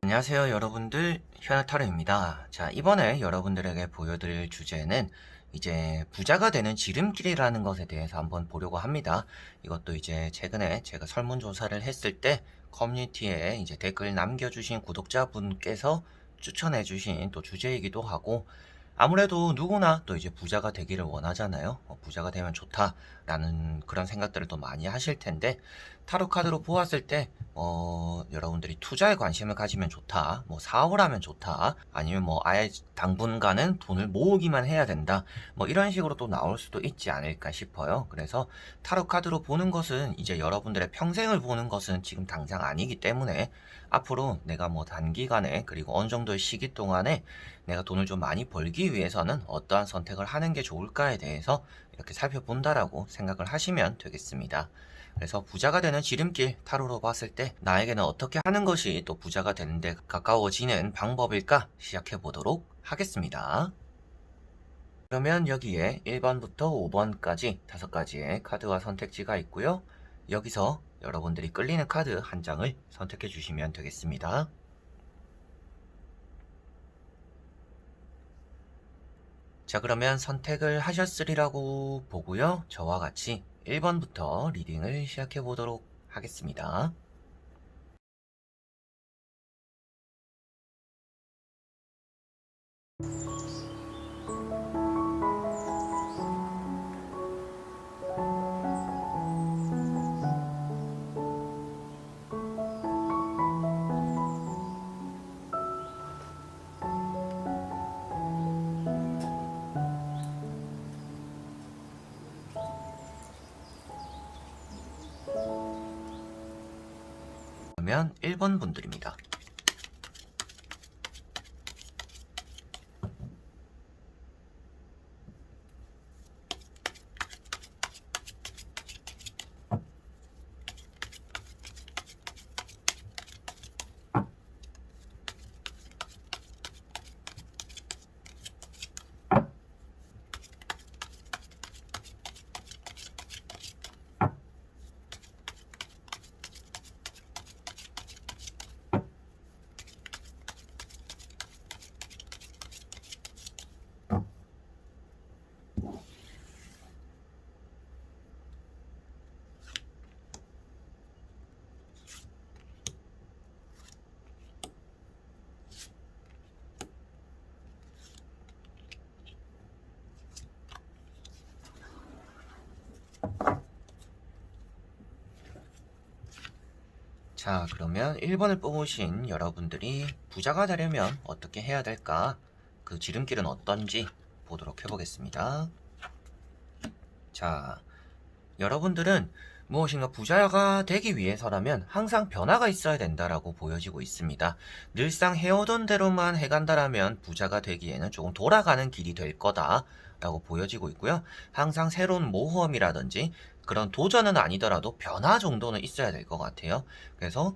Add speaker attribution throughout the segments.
Speaker 1: 안녕하세요 여러분들, 현아타로입니다. 자, 이번에 여러분들에게 보여드릴 주제는 이제 부자가 되는 지름길이라는 것에 대해서 한번 보려고 합니다. 이것도 이제 최근에 제가 설문조사를 했을 때 커뮤니티에 이제 댓글 남겨주신 구독자분께서 추천해주신 또 주제이기도 하고, 아무래도 누구나 또 이제 부자가 되기를 원하잖아요. 부자가 되면 좋다라는 그런 생각들을 또 많이 하실 텐데, 타로 카드로 보았을 때 여러분들이 투자에 관심을 가지면 좋다, 뭐 사업을 하면 좋다, 아니면 뭐 아예 당분간은 돈을 모으기만 해야 된다, 뭐 이런 식으로 또 나올 수도 있지 않을까 싶어요. 그래서 타로 카드로 보는 것은 이제 여러분들의 평생을 보는 것은 지금 당장 아니기 때문에, 앞으로 내가 뭐 단기간에 그리고 어느 정도의 시기 동안에 내가 돈을 좀 많이 벌기 위해서는 어떠한 선택을 하는 게 좋을까에 대해서 이렇게 살펴본다라고 생각을 하시면 되겠습니다. 그래서 부자가 되는 지름길 타로로 봤을 때 나에게는 어떻게 하는 것이 또 부자가 되는데 가까워지는 방법일까 시작해 보도록 하겠습니다. 그러면 여기에 1번부터 5번까지 5가지의 카드와 선택지가 있고요. 여기서 여러분들이 끌리는 카드 한 장을 선택해 주시면 되겠습니다. 자, 그러면 선택을 하셨으리라고 보고요. 저와 같이 1번부터 리딩을 시작해 보도록 하겠습니다. 그러면 1번 분들입니다. 자, 그러면 1번을 뽑으신 여러분들이 부자가 되려면 어떻게 해야 될까? 그 지름길은 어떤지 보도록 해보겠습니다. 자, 여러분들은 무엇인가 부자가 되기 위해서라면 항상 변화가 있어야 된다라고 보여지고 있습니다. 늘상 해오던 대로만 해간다라면 부자가 되기에는 조금 돌아가는 길이 될 거다라고 보여지고 있고요. 항상 새로운 모험이라든지 그런 도전은 아니더라도 변화 정도는 있어야 될 것 같아요. 그래서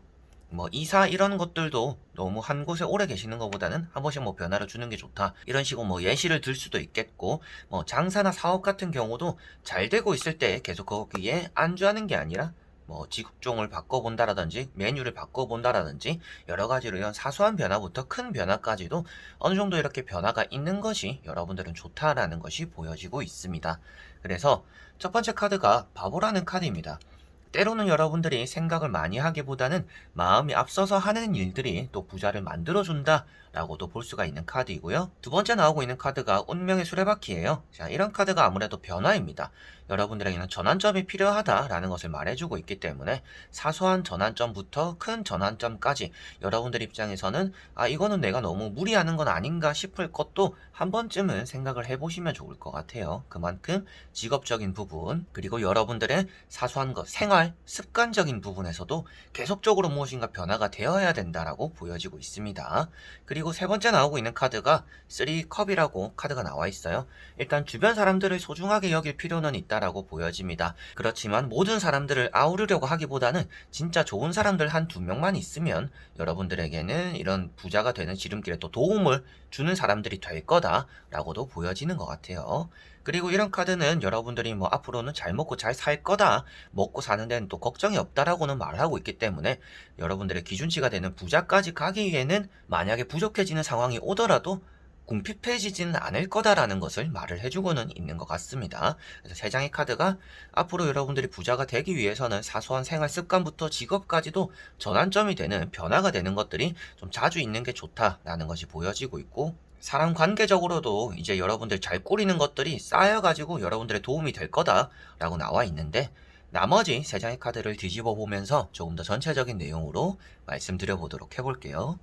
Speaker 1: 뭐 이사 이런 것들도 너무 한 곳에 오래 계시는 것보다는 한 번씩 뭐 변화를 주는 게 좋다, 이런 식으로 뭐 예시를 들 수도 있겠고, 뭐 장사나 사업 같은 경우도 잘 되고 있을 때 계속 거기에 안주하는 게 아니라 뭐 직종을 바꿔본다라든지 메뉴를 바꿔본다라든지 여러 가지로 이런 사소한 변화부터 큰 변화까지도 어느 정도 이렇게 변화가 있는 것이 여러분들은 좋다라는 것이 보여지고 있습니다. 그래서 첫 번째 카드가 바보라는 카드입니다. 때로는 여러분들이 생각을 많이 하기보다는 마음이 앞서서 하는 일들이 또 부자를 만들어준다 라고도 볼 수가 있는 카드이고요. 두 번째 나오고 있는 카드가 운명의 수레바퀴예요. 자, 이런 카드가 아무래도 변화입니다. 여러분들에게는 전환점이 필요하다라는 것을 말해주고 있기 때문에 사소한 전환점부터 큰 전환점까지 여러분들 입장에서는 이거는 내가 너무 무리하는 건 아닌가 싶을 것도 한 번쯤은 생각을 해보시면 좋을 것 같아요. 그만큼 직업적인 부분, 그리고 여러분들의 사소한 것, 생활, 습관적인 부분에서도 계속적으로 무엇인가 변화가 되어야 된다라고 보여지고 있습니다. 그리고 세 번째 나오고 있는 카드가 3컵이라고 카드가 나와 있어요. 일단 주변 사람들을 소중하게 여길 필요는 있다라고 보여집니다. 그렇지만 모든 사람들을 아우르려고 하기보다는 진짜 좋은 사람들 한 두 명만 있으면 여러분들에게는 이런 부자가 되는 지름길에 또 도움을 주는 사람들이 될 거다라고도 보여지는 것 같아요. 그리고 이런 카드는 여러분들이 뭐 앞으로는 잘 먹고 잘 살 거다, 먹고 사는 데는 또 걱정이 없다라고는 말을 하고 있기 때문에 여러분들의 기준치가 되는 부자까지 가기 위해는 만약에 부족해지는 상황이 오더라도 궁핍해지지는 않을 거다라는 것을 말을 해주고는 있는 것 같습니다. 그래서 세 장의 카드가 앞으로 여러분들이 부자가 되기 위해서는 사소한 생활 습관부터 직업까지도 전환점이 되는 변화가 되는 것들이 좀 자주 있는 게 좋다라는 것이 보여지고 있고, 사람 관계적으로도 이제 여러분들 잘 꾸리는 것들이 쌓여가지고 여러분들의 도움이 될 거다라고 나와 있는데, 나머지 세 장의 카드를 뒤집어 보면서 조금 더 전체적인 내용으로 말씀드려 보도록 해볼게요.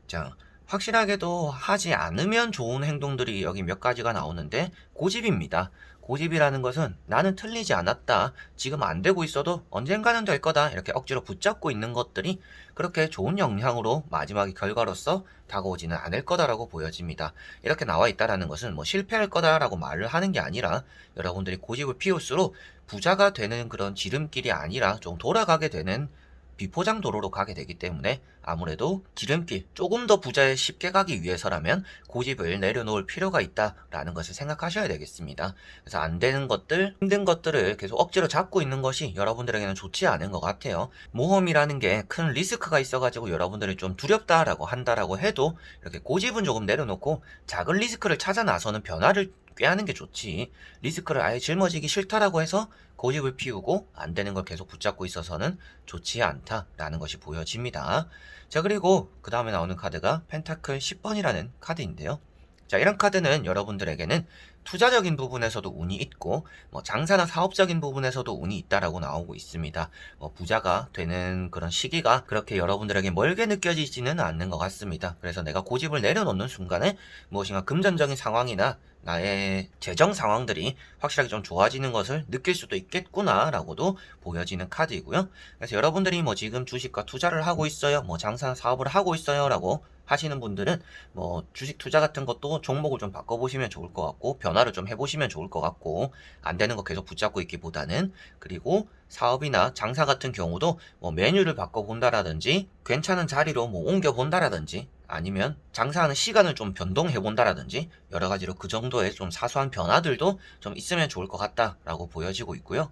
Speaker 1: 자, 확실하게도 하지 않으면 좋은 행동들이 여기 몇 가지가 나오는데, 고집입니다. 고집이라는 것은 나는 틀리지 않았다, 지금 안 되고 있어도 언젠가는 될 거다, 이렇게 억지로 붙잡고 있는 것들이 그렇게 좋은 영향으로 마지막의 결과로서 다가오지는 않을 거다라고 보여집니다. 이렇게 나와 있다라는 것은 뭐 실패할 거다라고 말을 하는 게 아니라, 여러분들이 고집을 피울수록 부자가 되는 그런 지름길이 아니라 좀 돌아가게 되는 비포장 도로로 가게 되기 때문에, 아무래도 지름길, 조금 더 부자에 쉽게 가기 위해서라면 고집을 내려놓을 필요가 있다라는 것을 생각하셔야 되겠습니다. 그래서 안 되는 것들, 힘든 것들을 계속 억지로 잡고 있는 것이 여러분들에게는 좋지 않은 것 같아요. 모험이라는 게 큰 리스크가 있어가지고 여러분들이 좀 두렵다라고 한다라고 해도, 이렇게 고집은 조금 내려놓고 작은 리스크를 찾아 나서는 변화를 꾀하는 게 좋지, 리스크를 아예 짊어지기 싫다라고 해서 고집을 피우고 안 되는 걸 계속 붙잡고 있어서는 좋지 않다라는 것이 보여집니다. 자, 그리고 그 다음에 나오는 카드가 펜타클 10번이라는 카드인데요. 자, 이런 카드는 여러분들에게는 투자적인 부분에서도 운이 있고, 뭐 장사나 사업적인 부분에서도 운이 있다라고 나오고 있습니다. 뭐 부자가 되는 그런 시기가 그렇게 여러분들에게 멀게 느껴지지는 않는 것 같습니다. 그래서 내가 고집을 내려놓는 순간에 무엇인가 금전적인 상황이나 나의 재정 상황들이 확실하게 좀 좋아지는 것을 느낄 수도 있겠구나라고도 보여지는 카드이고요. 그래서 여러분들이 뭐 지금 주식과 투자를 하고 있어요, 뭐 장사나 사업을 하고 있어요 라고 하시는 분들은 뭐 주식 투자 같은 것도 종목을 좀 바꿔보시면 좋을 것 같고, 변화를 좀 해보시면 좋을 것 같고, 안 되는 거 계속 붙잡고 있기보다는. 그리고 사업이나 장사 같은 경우도 뭐 메뉴를 바꿔본다라든지, 괜찮은 자리로 뭐 옮겨본다라든지, 아니면 장사하는 시간을 좀 변동해 본다라든지, 여러 가지로 그 정도의 좀 사소한 변화들도 좀 있으면 좋을 것 같다라고 보여지고 있고요.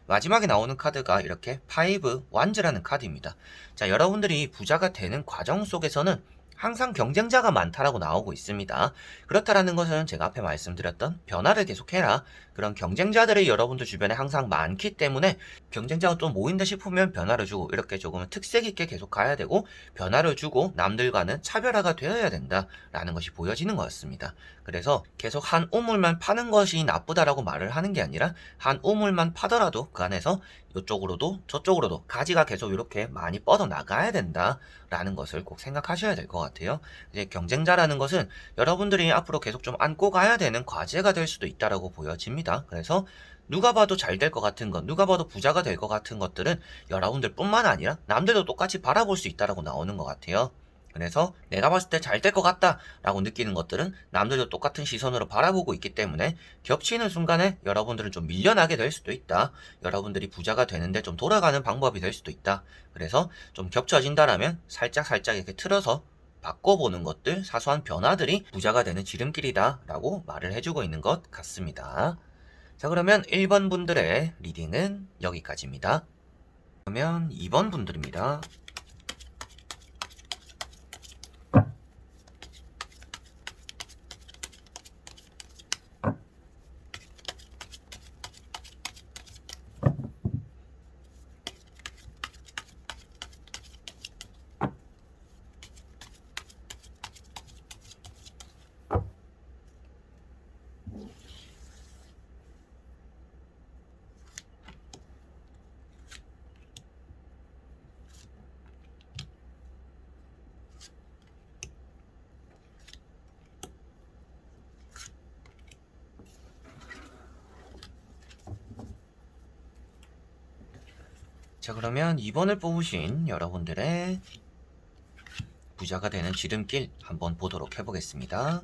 Speaker 1: 마지막에 나오는 카드가 이렇게 파이브 완즈라는 카드입니다. 자, 여러분들이 부자가 되는 과정 속에서는 항상 경쟁자가 많다라고 나오고 있습니다. 그렇다라는 것은 제가 앞에 말씀드렸던 변화를 계속해라, 그런 경쟁자들이 여러분들 주변에 항상 많기 때문에 경쟁자가 또 모인다 싶으면 변화를 주고, 이렇게 조금 특색 있게 계속 가야 되고, 변화를 주고 남들과는 차별화가 되어야 된다라는 것이 보여지는 것 같습니다. 그래서 계속 한 우물만 파는 것이 나쁘다라고 말을 하는 게 아니라, 한 우물만 파더라도 그 안에서 이쪽으로도 저쪽으로도 가지가 계속 이렇게 많이 뻗어 나가야 된다라는 것을 꼭 생각하셔야 될 것 같아요. 이제 경쟁자라는 것은 여러분들이 앞으로 계속 좀 안고 가야 되는 과제가 될 수도 있다라고 보여집니다. 그래서 누가 봐도 잘 될 것 같은 것, 누가 봐도 부자가 될 것 같은 것들은 여러분들 뿐만 아니라 남들도 똑같이 바라볼 수 있다라고 나오는 것 같아요. 그래서 내가 봤을 때 잘 될 것 같다 라고 느끼는 것들은 남들도 똑같은 시선으로 바라보고 있기 때문에, 겹치는 순간에 여러분들은 좀 밀려나게 될 수도 있다, 여러분들이 부자가 되는데 좀 돌아가는 방법이 될 수도 있다. 그래서 좀 겹쳐진다라면 살짝 이렇게 틀어서 바꿔보는 것들, 사소한 변화들이 부자가 되는 지름길이다 라고 말을 해주고 있는 것 같습니다. 자, 그러면 1번 분들의 리딩은 여기까지입니다. 그러면 2번 분들입니다. 자, 그러면 2번을 뽑으신 여러분들의 부자가 되는 지름길 한번 보도록 해보겠습니다.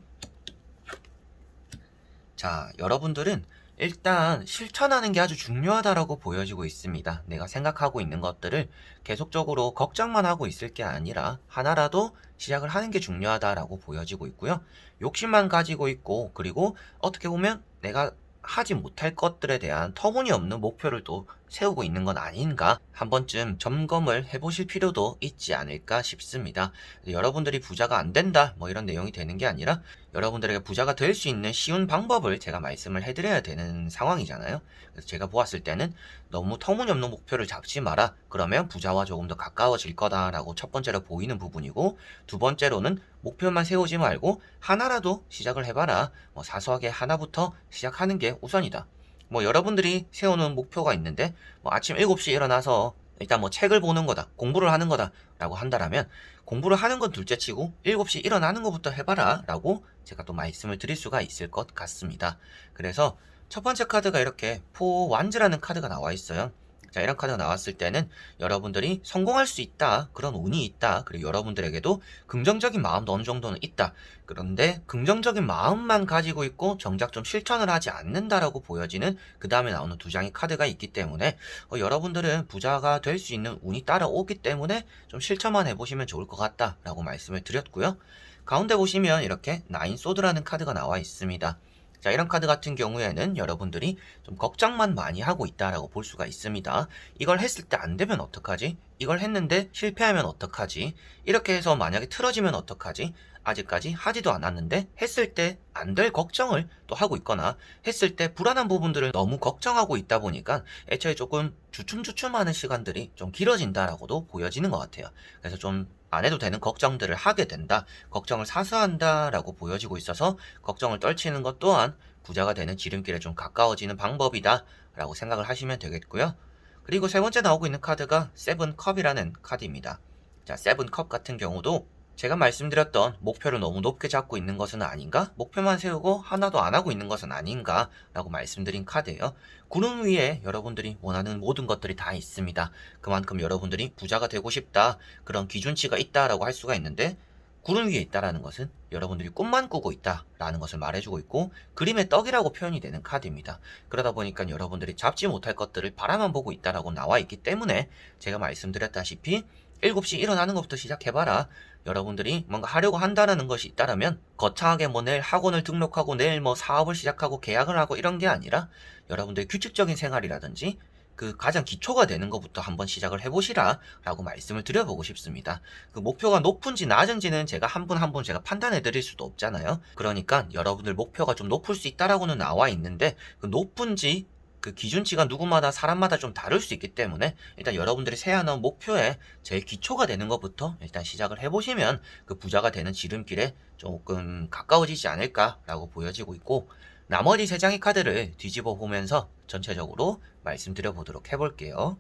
Speaker 1: 자, 여러분들은 일단 실천하는 게 아주 중요하다라고 보여지고 있습니다. 내가 생각하고 있는 것들을 계속적으로 걱정만 하고 있을 게 아니라 하나라도 시작을 하는 게 중요하다라고 보여지고 있고요. 욕심만 가지고 있고, 그리고 어떻게 보면 내가 하지 못할 것들에 대한 터무니없는 목표를 또 세우고 있는 건 아닌가, 한 번쯤 점검을 해보실 필요도 있지 않을까 싶습니다. 여러분들이 부자가 안 된다 뭐 이런 내용이 되는 게 아니라 여러분들에게 부자가 될 수 있는 쉬운 방법을 제가 말씀을 해드려야 되는 상황이잖아요. 그래서 제가 보았을 때는 너무 터무니없는 목표를 잡지 마라, 그러면 부자와 조금 더 가까워질 거다라고 첫 번째로 보이는 부분이고, 두 번째로는 목표만 세우지 말고 하나라도 시작을 해봐라. 뭐 사소하게 하나부터 시작하는 게 우선이다. 뭐 여러분들이 세우는 목표가 있는데, 뭐 아침 7시에 일어나서 일단 뭐 책을 보는 거다, 공부를 하는 거다 라고 한다라면, 공부를 하는 건 둘째치고 7시 일어나는 것부터 해봐라 라고 제가 또 말씀을 드릴 수가 있을 것 같습니다. 그래서 첫 번째 카드가 이렇게 포완즈라는 카드가 나와 있어요. 자, 이런 카드가 나왔을 때는 여러분들이 성공할 수 있다, 그런 운이 있다, 그리고 여러분들에게도 긍정적인 마음도 어느 정도는 있다. 그런데 긍정적인 마음만 가지고 있고 정작 좀 실천을 하지 않는다라고 보여지는 그 다음에 나오는 두 장의 카드가 있기 때문에 여러분들은 부자가 될 수 있는 운이 따라오기 때문에 좀 실천만 해보시면 좋을 것 같다라고 말씀을 드렸고요. 가운데 보시면 이렇게 나인 소드라는 카드가 나와 있습니다. 자, 이런 카드 같은 경우에는 여러분들이 좀 걱정만 많이 하고 있다라고 볼 수가 있습니다. 이걸 했을 때 안 되면 어떡하지? 이걸 했는데 실패하면 어떡하지? 이렇게 해서 만약에 틀어지면 어떡하지? 아직까지 하지도 않았는데 했을 때 안 될 걱정을 또 하고 있거나, 했을 때 불안한 부분들을 너무 걱정하고 있다 보니까 애초에 조금 주춤주춤하는 시간들이 좀 길어진다라고도 보여지는 것 같아요. 그래서 좀 안 해도 되는 걱정들을 하게 된다, 걱정을 사서 한다라고 보여지고 있어서 걱정을 떨치는 것 또한 부자가 되는 지름길에 좀 가까워지는 방법이다 라고 생각을 하시면 되겠고요. 그리고 세 번째 나오고 있는 카드가 세븐컵이라는 카드입니다. 자, 세븐컵 같은 경우도 제가 말씀드렸던 목표를 너무 높게 잡고 있는 것은 아닌가? 목표만 세우고 하나도 안 하고 있는 것은 아닌가? 라고 말씀드린 카드예요. 구름 위에 여러분들이 원하는 모든 것들이 다 있습니다. 그만큼 여러분들이 부자가 되고 싶다, 그런 기준치가 있다라고 할 수가 있는데, 구름 위에 있다라는 것은 여러분들이 꿈만 꾸고 있다라는 것을 말해주고 있고, 그림의 떡이라고 표현이 되는 카드입니다. 그러다 보니까 여러분들이 잡지 못할 것들을 바라만 보고 있다라고 나와 있기 때문에 제가 말씀드렸다시피 7시 일어나는 것부터 시작해봐라. 여러분들이 뭔가 하려고 한다는 것이 있다라면 거창하게 뭐 내일 학원을 등록하고 내일 뭐 사업을 시작하고 계약을 하고 이런 게 아니라 여러분들의 규칙적인 생활이라든지 그 가장 기초가 되는 것부터 한번 시작을 해보시라 라고 말씀을 드려보고 싶습니다. 그 목표가 높은지 낮은지는 제가 한 분 한 분 제가 판단해 드릴 수도 없잖아요. 그러니까 여러분들 목표가 좀 높을 수 있다라고는 나와 있는데, 그 높은지 그 기준치가 누구마다 사람마다 좀 다를 수 있기 때문에 일단 여러분들이 세워놓은 목표에 제일 기초가 되는 것부터 일단 시작을 해보시면 그 부자가 되는 지름길에 조금 가까워지지 않을까라고 보여지고 있고, 나머지 세 장의 카드를 뒤집어 보면서 전체적으로 말씀드려 보도록 해볼게요.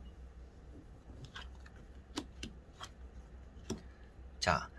Speaker 1: 자,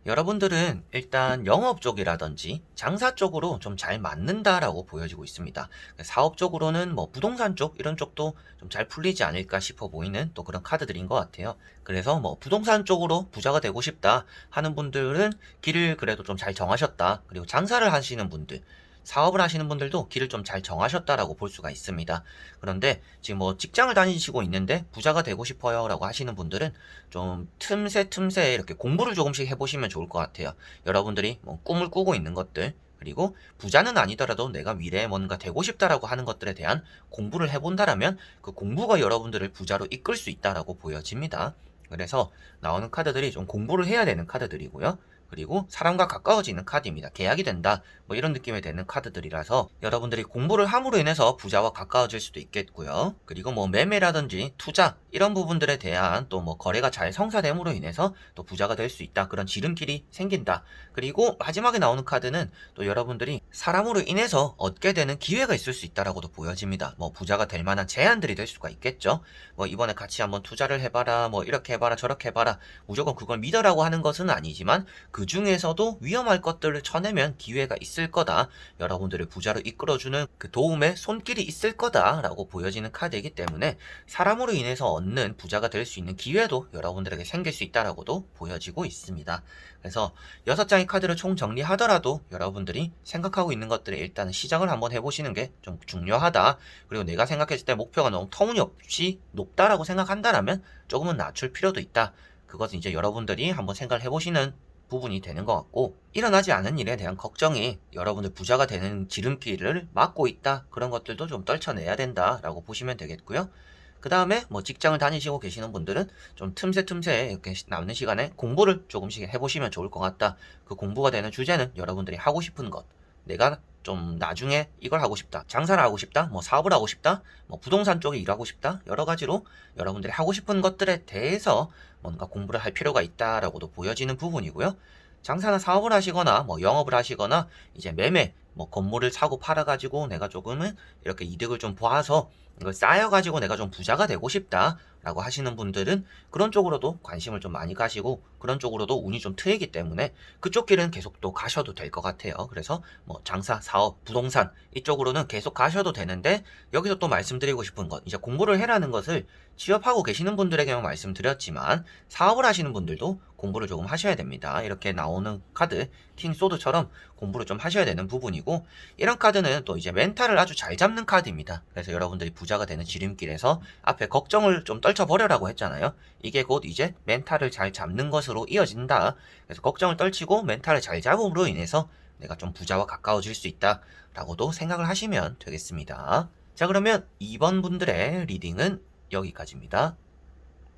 Speaker 1: 여러분들은 일단 영업 쪽이라든지 장사 쪽으로 좀 잘 맞는다라고 보여지고 있습니다. 사업 쪽으로는 뭐 부동산 쪽 이런 쪽도 좀 잘 풀리지 않을까 싶어 보이는 또 그런 카드들인 것 같아요. 그래서 뭐 부동산 쪽으로 부자가 되고 싶다 하는 분들은 길을 그래도 좀 잘 정하셨다. 그리고 장사를 하시는 분들, 사업을 하시는 분들도 길을 좀 잘 정하셨다라고 볼 수가 있습니다. 그런데 지금 뭐 직장을 다니시고 있는데 부자가 되고 싶어요 라고 하시는 분들은 좀 틈새 이렇게 공부를 조금씩 해보시면 좋을 것 같아요. 여러분들이 뭐 꿈을 꾸고 있는 것들, 그리고 부자는 아니더라도 내가 미래에 뭔가 되고 싶다라고 하는 것들에 대한 공부를 해본다라면 그 공부가 여러분들을 부자로 이끌 수 있다라고 보여집니다. 그래서 나오는 카드들이 좀 공부를 해야 되는 카드들이고요. 그리고 사람과 가까워지는 카드입니다. 계약이 된다, 뭐 이런 느낌이 되는 카드들이라서 여러분들이 공부를 함으로 인해서 부자와 가까워질 수도 있겠고요. 그리고 뭐 매매라든지 투자 이런 부분들에 대한 또 뭐 거래가 잘 성사됨으로 인해서 또 부자가 될 수 있다, 그런 지름길이 생긴다. 그리고 마지막에 나오는 카드는 또 여러분들이 사람으로 인해서 얻게 되는 기회가 있을 수 있다라고도 보여집니다. 뭐 부자가 될 만한 제안들이 될 수가 있겠죠. 뭐 이번에 같이 한번 투자를 해봐라, 뭐 이렇게 해봐라 저렇게 해봐라, 무조건 그걸 믿어라고 하는 것은 아니지만 그 중에서도 위험할 것들을 쳐내면 기회가 있을 거다. 여러분들을 부자로 이끌어주는 그 도움의 손길이 있을 거다라고 보여지는 카드이기 때문에 사람으로 인해서 얻는 부자가 될 수 있는 기회도 여러분들에게 생길 수 있다라고도 보여지고 있습니다. 그래서 6장의 카드를 총 정리하더라도 여러분들이 생각하고 있는 것들을 일단은 시작을 한번 해보시는 게 좀 중요하다. 그리고 내가 생각했을 때 목표가 너무 터무니없이 높다라고 생각한다면 조금은 낮출 필요도 있다. 그것은 이제 여러분들이 한번 생각을 해보시는 부분이 되는 것 같고, 일어나지 않은 일에 대한 걱정이 여러분들 부자가 되는 지름길을 막고 있다. 그런 것들도 좀 떨쳐내야 된다라고 보시면 되겠고요. 그 다음에 뭐 직장을 다니시고 계시는 분들은 좀 틈새 이렇게 남는 시간에 공부를 조금씩 해보시면 좋을 것 같다. 그 공부가 되는 주제는 여러분들이 하고 싶은 것, 내가 좀 나중에 이걸 하고 싶다, 장사를 하고 싶다, 뭐 사업을 하고 싶다, 뭐 부동산 쪽에 일하고 싶다, 여러 가지로 여러분들이 하고 싶은 것들에 대해서 뭔가 공부를 할 필요가 있다라고도 보여지는 부분이고요. 장사나 사업을 하시거나 뭐 영업을 하시거나 이제 매매, 뭐 건물을 사고 팔아가지고 내가 조금은 이렇게 이득을 좀 보아서 이걸 쌓여가지고 내가 좀 부자가 되고 싶다라고 하시는 분들은 그런 쪽으로도 관심을 좀 많이 가시고 그런 쪽으로도 운이 좀 트이기 때문에 그쪽 길은 계속 또 가셔도 될 것 같아요. 그래서 뭐 장사, 사업, 부동산 이쪽으로는 계속 가셔도 되는데, 여기서 또 말씀드리고 싶은 것, 이제 공부를 해라는 것을 취업하고 계시는 분들에게만 말씀드렸지만 사업을 하시는 분들도 공부를 조금 하셔야 됩니다. 이렇게 나오는 카드 킹 소드처럼 공부를 좀 하셔야 되는 부분이고, 이런 카드는 또 이제 멘탈을 아주 잘 잡는 카드입니다. 그래서 여러분들이 부자가 되는 지름길에서 앞에 걱정을 좀 떨쳐버려라고 했잖아요. 이게 곧 이제 멘탈을 잘 잡는 것으로 이어진다. 그래서 걱정을 떨치고 멘탈을 잘 잡음으로 인해서 내가 좀 부자와 가까워질 수 있다 라고도 생각을 하시면 되겠습니다. 자, 그러면 2번 분들의 리딩은 여기까지입니다.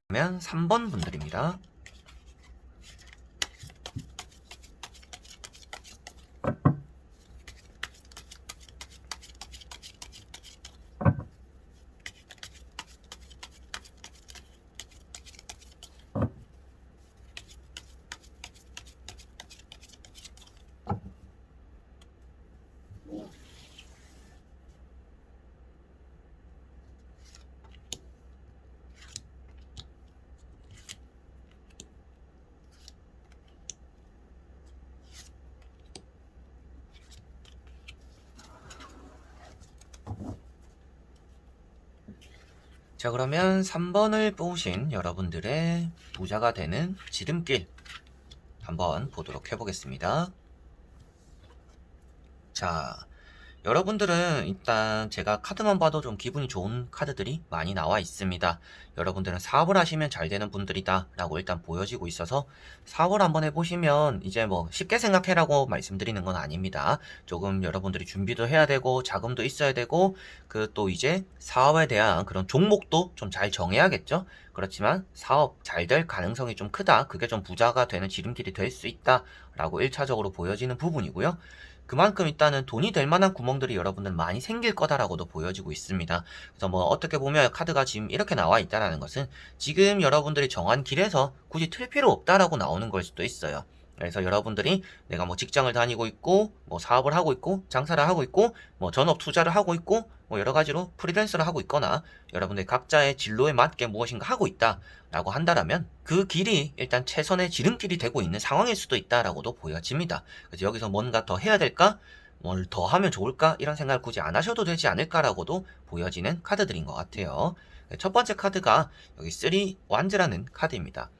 Speaker 1: 그러면 3번 분들입니다. 자, 그러면 3번을 뽑으신 여러분들의 부자가 되는 지름길 한번 보도록 해보겠습니다. 자, 여러분들은 일단 제가 카드만 봐도 좀 기분이 좋은 카드들이 많이 나와 있습니다. 여러분들은 사업을 하시면 잘 되는 분들이다 라고 일단 보여지고 있어서 사업을 한번 해보시면 이제 뭐 쉽게 생각해라고 말씀드리는 건 아닙니다. 조금 여러분들이 준비도 해야 되고 자금도 있어야 되고 그 또 이제 사업에 대한 그런 종목도 좀 잘 정해야겠죠. 그렇지만 사업 잘 될 가능성이 좀 크다, 그게 좀 부자가 되는 지름길이 될 수 있다 라고 1차적으로 보여지는 부분이고요. 그만큼 일단은 돈이 될 만한 구멍들이 여러분들 많이 생길 거다라고도 보여지고 있습니다. 그래서 뭐 어떻게 보면 카드가 지금 이렇게 나와 있다라는 것은 지금 여러분들이 정한 길에서 굳이 틀 필요 없다라고 나오는 걸 수도 있어요. 그래서 여러분들이 내가 뭐 직장을 다니고 있고 뭐 사업을 하고 있고 장사를 하고 있고 뭐 전업 투자를 하고 있고 뭐 여러 가지로 프리랜서를 하고 있거나 여러분들 각자의 진로에 맞게 무엇인가 하고 있다라고 한다라면 그 길이 일단 최선의 지름길이 되고 있는 상황일 수도 있다라고도 보여집니다. 그래서 여기서 뭔가 더 해야 될까? 뭘 더 하면 좋을까? 이런 생각을 굳이 안 하셔도 되지 않을까라고도 보여지는 카드들인 것 같아요. 첫 번째 카드가 여기 3 완즈라는 카드입니다.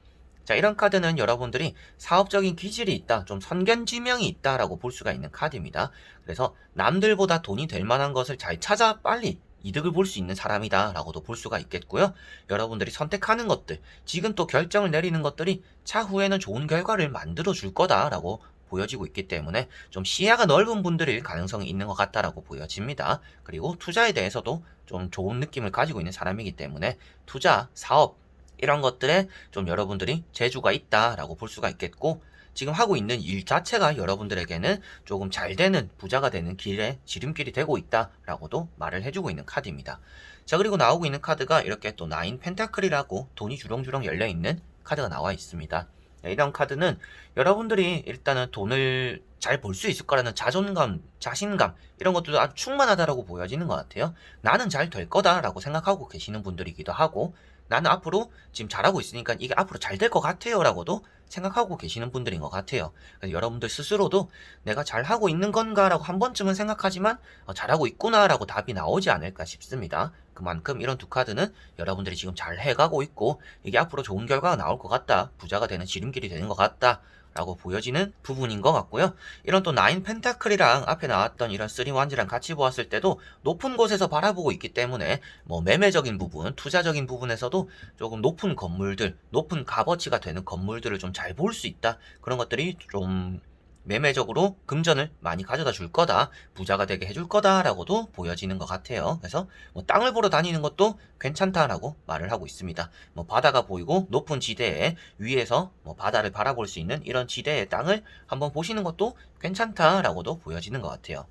Speaker 1: 자, 이런 카드는 여러분들이 사업적인 기질이 있다, 좀 선견지명이 있다라고 볼 수가 있는 카드입니다. 그래서 남들보다 돈이 될 만한 것을 잘 찾아 빨리 이득을 볼 수 있는 사람이다 라고도 볼 수가 있겠고요. 여러분들이 선택하는 것들, 지금 또 결정을 내리는 것들이 차후에는 좋은 결과를 만들어 줄 거다 라고 보여지고 있기 때문에 좀 시야가 넓은 분들일 가능성이 있는 것 같다라고 보여집니다. 그리고 투자에 대해서도 좀 좋은 느낌을 가지고 있는 사람이기 때문에 투자, 사업 이런 것들에 좀 여러분들이 재주가 있다라고 볼 수가 있겠고, 지금 하고 있는 일 자체가 여러분들에게는 조금 잘 되는 부자가 되는 길에 지름길이 되고 있다라고도 말을 해주고 있는 카드입니다. 자, 그리고 나오고 있는 카드가 이렇게 또 9 펜타클이라고 돈이 주렁주렁 열려있는 카드가 나와 있습니다. 이런 카드는 여러분들이 일단은 돈을 잘 벌 수 있을 거라는 자존감, 자신감 이런 것들도 아주 충만하다라고 보여지는 것 같아요. 나는 잘 될 거다라고 생각하고 계시는 분들이기도 하고, 나는 앞으로 지금 잘하고 있으니까 이게 앞으로 잘 될 것 같아요 라고도 생각하고 계시는 분들인 것 같아요. 그래서 여러분들 스스로도 내가 잘하고 있는 건가라고 한 번쯤은 생각하지만 잘하고 있구나라고 답이 나오지 않을까 싶습니다. 그만큼 이런 두 카드는 여러분들이 지금 잘 해가고 있고 이게 앞으로 좋은 결과가 나올 것 같다. 부자가 되는 지름길이 되는 것 같다. 라고 보여지는 부분인 것 같고요. 이런 또 나인 펜타클이랑 앞에 나왔던 이런 쓰리 완즈랑 같이 보았을 때도 높은 곳에서 바라보고 있기 때문에 뭐 매매적인 부분, 투자적인 부분에서도 조금 높은 건물들, 높은 값어치가 되는 건물들을 좀 잘 볼 수 있다. 그런 것들이 좀 매매적으로 금전을 많이 가져다 줄 거다, 부자가 되게 해줄 거다라고도 보여지는 것 같아요. 그래서 뭐 땅을 보러 다니는 것도 괜찮다라고 말을 하고 있습니다. 뭐 바다가 보이고 높은 지대에 위에서 뭐 바다를 바라볼 수 있는 이런 지대의 땅을 한번 보시는 것도 괜찮다라고도 보여지는 것 같아요.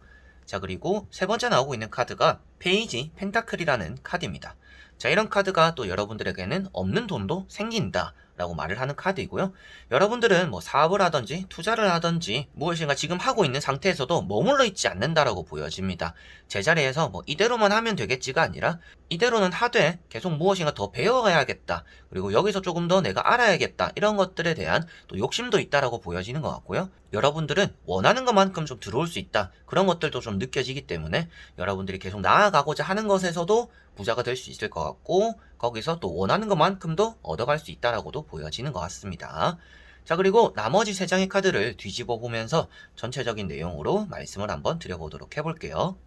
Speaker 1: 자, 그리고 세 번째 나오고 있는 카드가 페이지 펜타클이라는 카드입니다. 자, 이런 카드가 또 여러분들에게는 없는 돈도 생긴다 라고 말을 하는 카드이고요. 여러분들은 뭐 사업을 하든지 투자를 하든지 무엇인가 지금 하고 있는 상태에서도 머물러 있지 않는다라고 보여집니다. 제자리에서 뭐 이대로만 하면 되겠지가 아니라 이대로는 하되 계속 무엇인가 더 배워가야겠다. 그리고 여기서 조금 더 내가 알아야겠다. 이런 것들에 대한 또 욕심도 있다라고 보여지는 것 같고요. 여러분들은 원하는 것만큼 좀 들어올 수 있다. 그런 것들도 좀 느껴지기 때문에 여러분들이 계속 나아가고자 하는 것에서도 부자가 될 수 있을 것 같고 거기서 또 원하는 것만큼도 얻어갈 수 있다라고도 보여지는 것 같습니다. 자, 그리고 나머지 세 장의 카드를 뒤집어 보면서 전체적인 내용으로 말씀을 한번 드려보도록 해볼게요.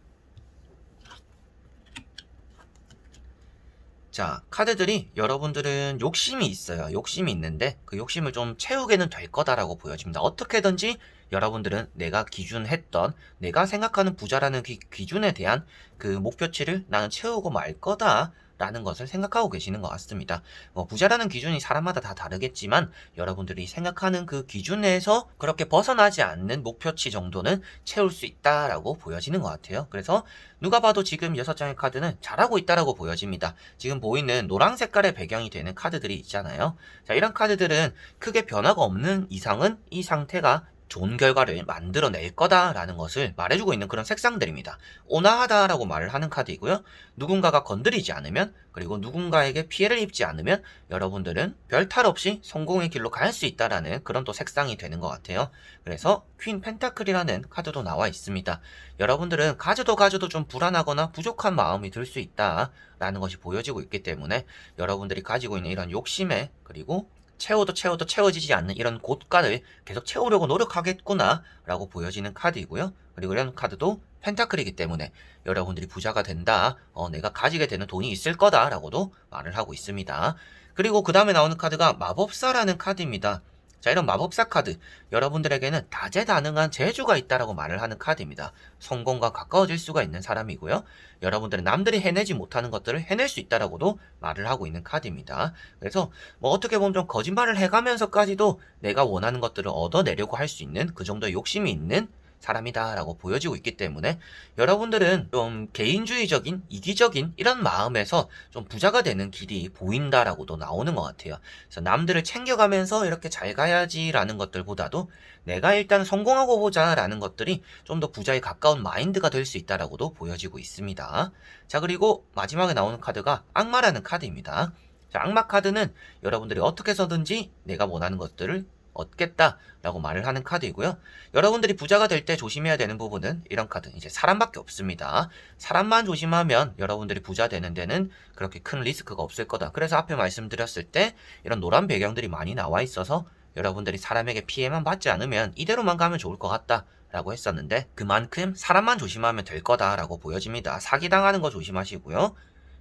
Speaker 1: 자, 카드들이 여러분들은 욕심이 있어요. 욕심이 있는데 그 욕심을 좀 채우게는 될 거다라고 보여집니다. 어떻게든지 여러분들은 내가 기준했던, 내가 생각하는 부자라는 기준에 대한 그 목표치를 나는 채우고 말 거다 라는 것을 생각하고 계시는 것 같습니다. 부자라는 기준이 사람마다 다 다르겠지만 여러분들이 생각하는 그 기준에서 그렇게 벗어나지 않는 목표치 정도는 채울 수 있다라고 보여지는 것 같아요. 그래서 누가 봐도 지금 6장의 카드는 잘하고 있다라고 보여집니다. 지금 보이는 노란 색깔의 배경이 되는 카드들이 있잖아요. 자, 이런 카드들은 크게 변화가 없는 이상은 이 상태가 좋은 결과를 만들어낼 거다라는 것을 말해주고 있는 그런 색상들입니다. 온화하다라고 말을 하는 카드이고요. 누군가가 건드리지 않으면, 그리고 누군가에게 피해를 입지 않으면 여러분들은 별 탈 없이 성공의 길로 갈 수 있다라는 그런 또 색상이 되는 것 같아요. 그래서 퀸 펜타클이라는 카드도 나와 있습니다. 여러분들은 가져도 좀 불안하거나 부족한 마음이 들 수 있다라는 것이 보여지고 있기 때문에 여러분들이 가지고 있는 이런 욕심에, 그리고 채워도 채워지지 않는 이런 고가를 계속 채우려고 노력하겠구나 라고 보여지는 카드이고요. 그리고 이런 카드도 펜타클이기 때문에 여러분들이 부자가 된다, 내가 가지게 되는 돈이 있을 거다 라고도 말을 하고 있습니다. 그리고 그 다음에 나오는 카드가 마법사라는 카드입니다. 자, 이런 마법사 카드, 여러분들에게는 다재다능한 재주가 있다라고 말을 하는 카드입니다. 성공과 가까워질 수가 있는 사람이고요. 여러분들은 남들이 해내지 못하는 것들을 해낼 수 있다라고도 말을 하고 있는 카드입니다. 그래서 뭐 어떻게 보면 좀 거짓말을 해가면서까지도 내가 원하는 것들을 얻어내려고 할 수 있는 그 정도의 욕심이 있는 사람이다 라고 보여지고 있기 때문에 여러분들은 좀 개인주의적인, 이기적인 이런 마음에서 좀 부자가 되는 길이 보인다라고도 나오는 것 같아요. 그래서 남들을 챙겨가면서 이렇게 잘 가야지 라는 것들보다도 내가 일단 성공하고 보자 라는 것들이 좀 더 부자에 가까운 마인드가 될 수 있다라고도 보여지고 있습니다. 자, 그리고 마지막에 나오는 카드가 악마라는 카드입니다. 자, 악마 카드는 여러분들이 어떻게 해서든지 내가 원하는 것들을 얻겠다라고 말을 하는 카드이고요. 여러분들이 부자가 될 때 조심해야 되는 부분은 이런 카드, 이제 사람밖에 없습니다. 사람만 조심하면 여러분들이 부자 되는 데는 그렇게 큰 리스크가 없을 거다. 그래서 앞에 말씀드렸을 때 이런 노란 배경들이 많이 나와 있어서 여러분들이 사람에게 피해만 받지 않으면 이대로만 가면 좋을 것 같다 라고 했었는데 그만큼 사람만 조심하면 될 거다라고 보여집니다. 사기당하는 거 조심하시고요.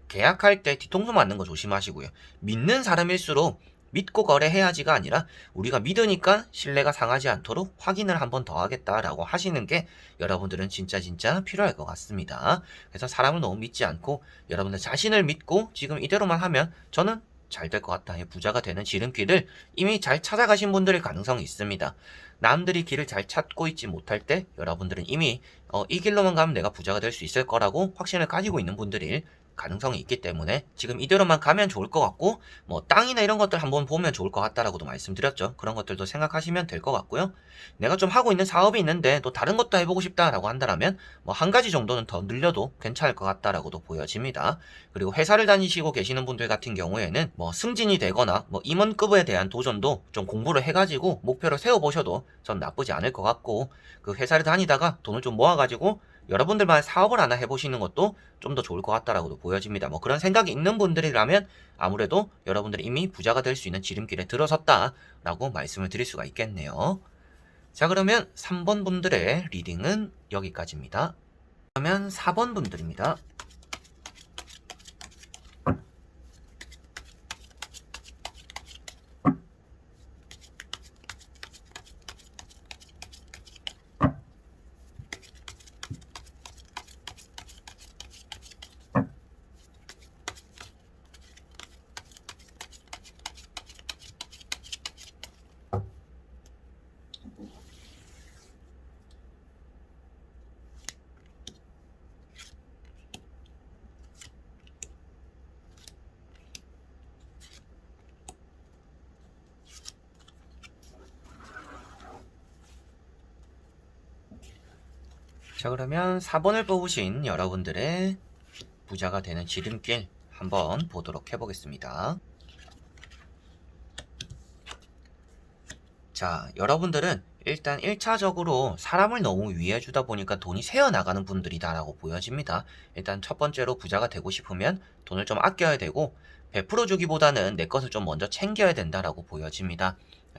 Speaker 1: 계약할 때 뒤통수 맞는 거 조심하시고요. 믿는 사람일수록 믿고 거래해야지가 아니라 우리가 믿으니까 신뢰가 상하지 않도록 확인을 한 번 더 하겠다라고 하시는 게 여러분들은 진짜 필요할 것 같습니다. 그래서 사람을 너무 믿지 않고 여러분들 자신을 믿고 지금 이대로만 하면 저는 잘 될 것 같다. 부자가 되는 지름길을 이미 잘 찾아가신 분들의 가능성이 있습니다. 남들이 길을 잘 찾고 있지 못할 때 여러분들은 이미 이 길로만 가면 내가 부자가 될 수 있을 거라고 확신을 가지고 있는 분들일 가능성이 있기 때문에 지금 이대로만 가면 좋을 것 같고, 뭐 땅이나 이런 것들 한번 보면 좋을 것 같다라고도 말씀드렸죠. 그런 것들도 생각하시면 될 것 같고요. 내가 좀 하고 있는 사업이 있는데 또 다른 것도 해보고 싶다라고 한다면 뭐 한 가지 정도는 더 늘려도 괜찮을 것 같다라고도 보여집니다. 그리고 회사를 다니시고 계시는 분들 같은 경우에는 뭐 승진이 되거나 뭐 임원급에 대한 도전도 좀 공부를 해가지고 목표를 세워보셔도 전 나쁘지 않을 것 같고, 그 회사를 다니다가 돈을 좀 모아가지고 여러분들만 사업을 하나 해보시는 것도 좀 더 좋을 것 같다라고도 보여집니다. 뭐 그런 생각이 있는 분들이라면 아무래도 여러분들이 이미 부자가 될 수 있는 지름길에 들어섰다라고 말씀을 드릴 수가 있겠네요. 자, 그러면 3번 분들의 리딩은 여기까지입니다. 그러면 4번 분들입니다. 자, 그러면 4번을 뽑으신 여러분들의 부자가 되는 지름길 한번 보도록 해보겠습니다. 자, 여러분들은 일단 1차적으로 사람을 너무 위해주다 보니까 돈이 새어나가는 분들이다라고 보여집니다. 일단 첫 번째로 부자가 되고 싶으면 돈을 좀 아껴야 되고, 베풀어 주기보다는 내 것을 좀 먼저 챙겨야 된다라고 보여집니다.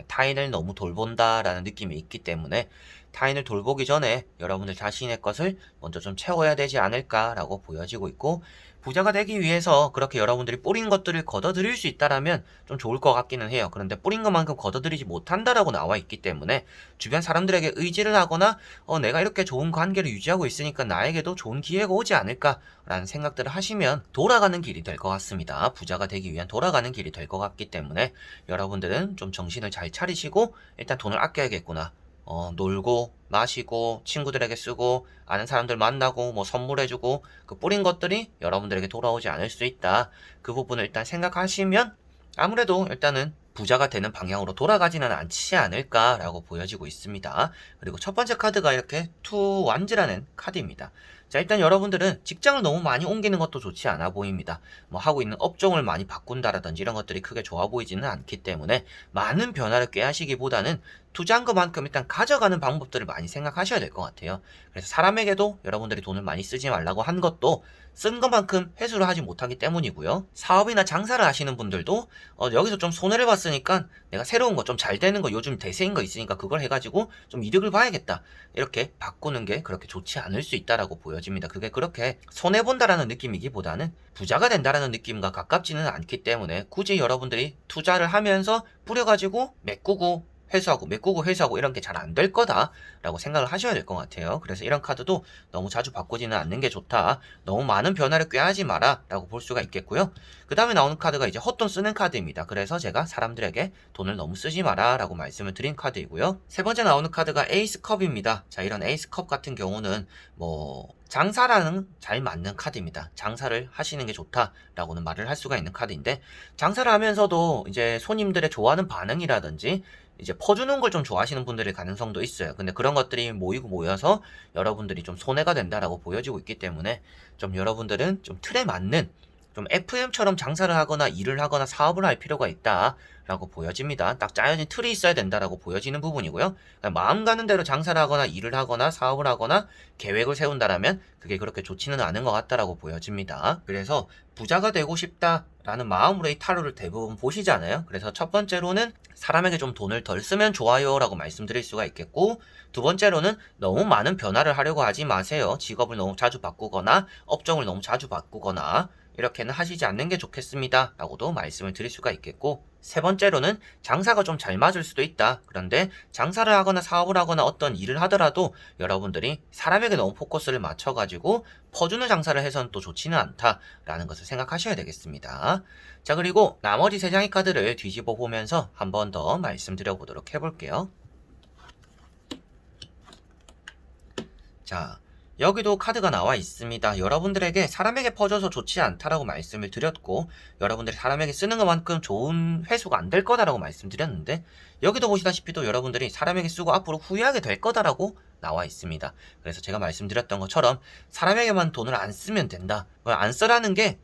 Speaker 1: 타인을 너무 돌본다라는 느낌이 있기 때문에 타인을 돌보기 전에 여러분들 자신의 것을 먼저 좀 채워야 되지 않을까라고 보여지고 있고, 부자가 되기 위해서 그렇게 여러분들이 뿌린 것들을 걷어들일 수 있다라면 좀 좋을 것 같기는 해요. 그런데 뿌린 것만큼 걷어들이지 못한다라고 나와 있기 때문에 주변 사람들에게 의지를 하거나 내가 이렇게 좋은 관계를 유지하고 있으니까 나에게도 좋은 기회가 오지 않을까라는 생각들을 하시면 돌아가는 길이 될 것 같습니다. 부자가 되기 위한 돌아가는 길이 될 것 같기 때문에 여러분들은 좀 정신을 잘 차리시고 일단 돈을 아껴야겠구나. 놀고 마시고 친구들에게 쓰고 아는 사람들 만나고 뭐 선물해주고 그 뿌린 것들이 여러분들에게 돌아오지 않을 수 있다. 그 부분을 일단 생각하시면 아무래도 일단은 부자가 되는 방향으로 돌아가지는 않지 않을까라고 보여지고 있습니다. 그리고 첫 번째 카드가 이렇게 투 완즈라는 카드입니다. 자, 일단 여러분들은 직장을 너무 많이 옮기는 것도 좋지 않아 보입니다. 뭐 하고 있는 업종을 많이 바꾼다라든지 이런 것들이 크게 좋아 보이지는 않기 때문에 많은 변화를 꾀하시기보다는 투자한 것만큼 일단 가져가는 방법들을 많이 생각하셔야 될 것 같아요. 그래서 사람에게도 여러분들이 돈을 많이 쓰지 말라고 한 것도 쓴 것만큼 회수를 하지 못하기 때문이고요. 사업이나 장사를 하시는 분들도 여기서 좀 손해를 봤으니까 내가 새로운 거 좀 잘 되는 거 요즘 대세인 거 있으니까 그걸 해가지고 좀 이득을 봐야겠다. 이렇게 바꾸는 게 그렇게 좋지 않을 수 있다라고 보여집니다. 그게 그렇게 손해본다라는 느낌이기보다는 부자가 된다라는 느낌과 가깝지는 않기 때문에 굳이 여러분들이 투자를 하면서 뿌려가지고 메꾸고 회수하고 메꾸고 회수하고 이런 게 잘 안 될 거다라고 생각을 하셔야 될 것 같아요. 그래서 이런 카드도 너무 자주 바꾸지는 않는 게 좋다. 너무 많은 변화를 꾀하지 마라 라고 볼 수가 있겠고요. 그 다음에 나오는 카드가 이제 헛돈 쓰는 카드입니다. 그래서 제가 사람들에게 돈을 너무 쓰지 마라 라고 말씀을 드린 카드이고요. 세 번째 나오는 카드가 에이스 컵입니다. 자, 이런 에이스 컵 같은 경우는 뭐 장사라는 잘 맞는 카드입니다. 장사를 하시는 게 좋다라고는 말을 할 수가 있는 카드인데, 장사를 하면서도 이제 손님들의 좋아하는 반응이라든지 이제 퍼주는 걸 좀 좋아하시는 분들의 가능성도 있어요. 근데 그런 것들이 모이고 모여서 여러분들이 좀 손해가 된다라고 보여지고 있기 때문에 좀 여러분들은 좀 틀에 맞는 좀 FM처럼 장사를 하거나 일을 하거나 사업을 할 필요가 있다라고 보여집니다. 딱 짜여진 틀이 있어야 된다라고 보여지는 부분이고요. 마음 가는 대로 장사를 하거나 일을 하거나 사업을 하거나 계획을 세운다라면 그게 그렇게 좋지는 않은 것 같다라고 보여집니다. 그래서 부자가 되고 싶다라는 마음으로 이 타로를 대부분 보시잖아요. 그래서 첫 번째로는 사람에게 좀 돈을 덜 쓰면 좋아요 라고 말씀드릴 수가 있겠고, 두 번째로는 너무 많은 변화를 하려고 하지 마세요. 직업을 너무 자주 바꾸거나 업종을 너무 자주 바꾸거나 이렇게는 하시지 않는 게 좋겠습니다 라고도 말씀을 드릴 수가 있겠고, 세 번째로는 장사가 좀 잘 맞을 수도 있다. 그런데 장사를 하거나 사업을 하거나 어떤 일을 하더라도 여러분들이 사람에게 너무 포커스를 맞춰가지고 퍼주는 장사를 해서는 또 좋지는 않다라는 것을 생각하셔야 되겠습니다. 자, 그리고 나머지 세 장의 카드를 뒤집어 보면서 한 번 더 말씀드려 보도록 해볼게요. 자, 여기도 카드가 나와 있습니다. 여러분들에게 사람에게 퍼져서 좋지 않다라고 말씀을 드렸고, 여러분들이 사람에게 쓰는 것만큼 좋은 회수가 안 될 거다라고 말씀드렸는데, 여기도 보시다시피 또 여러분들이 사람에게 쓰고 앞으로 후회하게 될 거다라고 나와 있습니다. 그래서 제가 말씀드렸던 것처럼 사람에게만 돈을 안 쓰면 된다. 안 쓰라는 게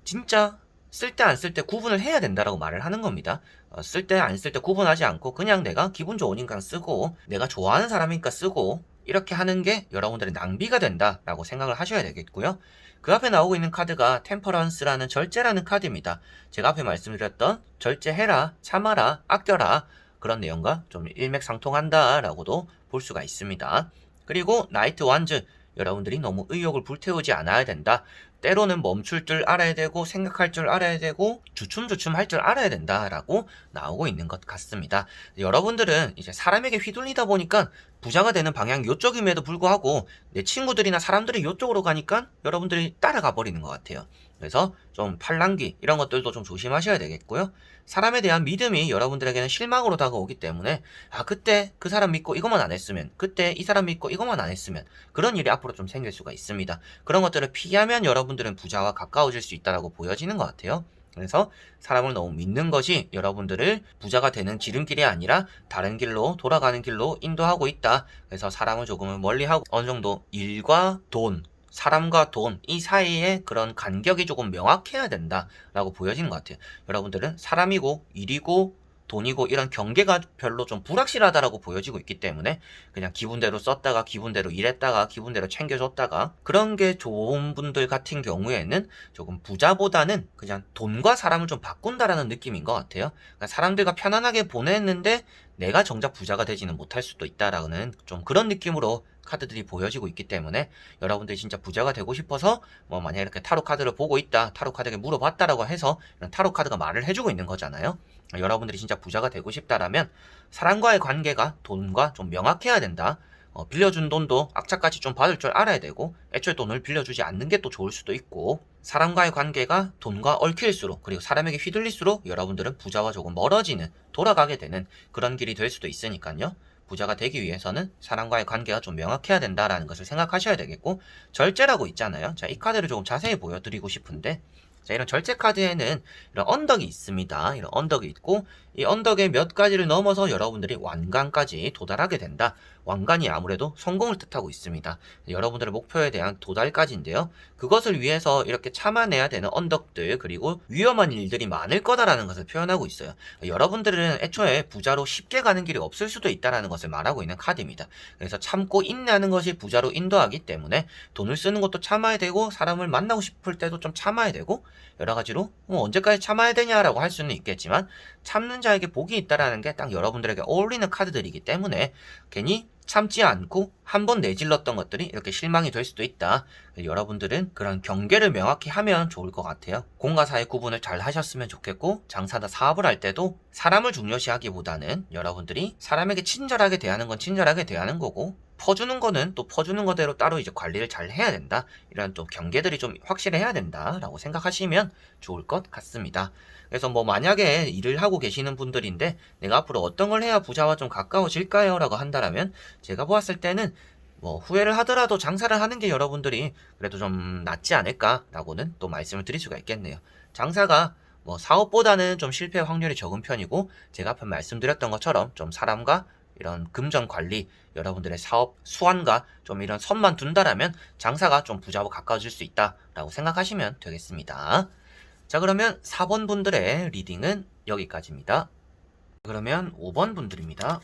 Speaker 1: 진짜 쓸 때 안 쓸 때 구분을 해야 된다라고 말을 하는 겁니다. 쓸 때 안 쓸 때 구분하지 않고 그냥 내가 기분 좋으니까 쓰고 내가 좋아하는 사람이니까 쓰고 이렇게 하는 게 여러분들의 낭비가 된다라고 생각을 하셔야 되겠고요. 그 앞에 나오고 있는 카드가 템퍼런스라는 절제라는 카드입니다. 제가 앞에 말씀드렸던 절제해라, 참아라, 아껴라 그런 내용과 좀 일맥상통한다라고도 볼 수가 있습니다. 그리고 나이트 완즈 여러분들이 너무 의욕을 불태우지 않아야 된다. 때로는 멈출 줄 알아야 되고 생각할 줄 알아야 되고 주춤주춤 할 줄 알아야 된다라고 나오고 있는 것 같습니다. 여러분들은 이제 사람에게 휘둘리다 보니까 부자가 되는 방향이 이쪽임에도 불구하고 내 친구들이나 사람들이 이쪽으로 가니까 여러분들이 따라가 버리는 것 같아요. 그래서 좀 팔랑귀 이런 것들도 좀 조심하셔야 되겠고요. 사람에 대한 믿음이 여러분들에게는 실망으로 다가오기 때문에 그때 그 사람 믿고 이것만 안 했으면 그때 이 사람 믿고 이것만 안 했으면 그런 일이 앞으로 좀 생길 수가 있습니다. 그런 것들을 피하면 여러분들은 부자와 가까워질 수 있다고 보여지는 것 같아요. 그래서 사람을 너무 믿는 것이 여러분들을 부자가 되는 지름길이 아니라 다른 길로 돌아가는 길로 인도하고 있다. 그래서 사람을 조금은 멀리하고 어느 정도 일과 돈, 사람과 돈 이 사이에 그런 간격이 조금 명확해야 된다라고 보여지는 것 같아요. 여러분들은 사람이고 일이고 돈이고 이런 경계가 별로 좀 불확실하다라고 보여지고 있기 때문에 그냥 기분대로 썼다가 기분대로 일했다가 기분대로 챙겨줬다가 그런 게 좋은 분들 같은 경우에는 조금 부자보다는 그냥 돈과 사람을 좀 바꾼다라는 느낌인 것 같아요. 그러니까 사람들과 편안하게 보냈는데 내가 정작 부자가 되지는 못할 수도 있다라는 좀 그런 느낌으로 카드들이 보여지고 있기 때문에 여러분들이 진짜 부자가 되고 싶어서 뭐 만약 이렇게 타로 카드를 보고 있다, 타로 카드에게 물어봤다라고 해서 이런 타로 카드가 말을 해주고 있는 거잖아요. 여러분들이 진짜 부자가 되고 싶다라면 사람과의 관계가 돈과 좀 명확해야 된다. 빌려준 돈도 악착같이 좀 받을 줄 알아야 되고 애초에 돈을 빌려주지 않는 게 또 좋을 수도 있고 사람과의 관계가 돈과 얽힐수록 그리고 사람에게 휘둘릴수록 여러분들은 부자와 조금 멀어지는 돌아가게 되는 그런 길이 될 수도 있으니까요. 부자가 되기 위해서는 사람과의 관계가 좀 명확해야 된다라는 것을 생각하셔야 되겠고 절제라고 있잖아요. 자, 이 카드를 조금 자세히 보여드리고 싶은데 자, 이런 절제 카드에는 이런 언덕이 있습니다. 이런 언덕이 있고 이 언덕의 몇 가지를 넘어서 여러분들이 완간까지 도달하게 된다. 완간이 아무래도 성공을 뜻하고 있습니다. 여러분들의 목표에 대한 도달까지인데요. 그것을 위해서 이렇게 참아내야 되는 언덕들 그리고 위험한 일들이 많을 거다라는 것을 표현하고 있어요. 여러분들은 애초에 부자로 쉽게 가는 길이 없을 수도 있다라는 것을 말하고 있는 카드입니다. 그래서 참고 인내하는 것이 부자로 인도하기 때문에 돈을 쓰는 것도 참아야 되고 사람을 만나고 싶을 때도 좀 참아야 되고 여러 가지로 언제까지 참아야 되냐라고 할 수는 있겠지만 참는 자에게 복이 있다라는 게 딱 여러분들에게 어울리는 카드들이기 때문에 괜히 참지 않고 한 번 내질렀던 것들이 이렇게 실망이 될 수도 있다. 여러분들은 그런 경계를 명확히 하면 좋을 것 같아요. 공과 사의 구분을 잘 하셨으면 좋겠고 장사나 사업을 할 때도 사람을 중요시하기보다는 여러분들이 사람에게 친절하게 대하는 건 친절하게 대하는 거고 퍼주는 거는 또 퍼주는 거대로 따로 이제 관리를 잘 해야 된다. 이런 또 경계들이 좀 확실해야 된다라고 생각하시면 좋을 것 같습니다. 그래서 뭐 만약에 일을 하고 계시는 분들인데 내가 앞으로 어떤 걸 해야 부자와 좀 가까워질까요? 라고 한다면 제가 보았을 때는 뭐 후회를 하더라도 장사를 하는 게 여러분들이 그래도 좀 낫지 않을까라고는 또 말씀을 드릴 수가 있겠네요. 장사가 뭐 사업보다는 좀 실패 확률이 적은 편이고 제가 앞에 말씀드렸던 것처럼 좀 사람과 이런 금전 관리, 여러분들의 사업 수완과 좀 이런 선만 둔다라면 장사가 좀 부자와 가까워질 수 있다라고 생각하시면 되겠습니다. 자, 그러면 4번 분들의 리딩은 여기까지입니다. 그러면 5번 분들입니다.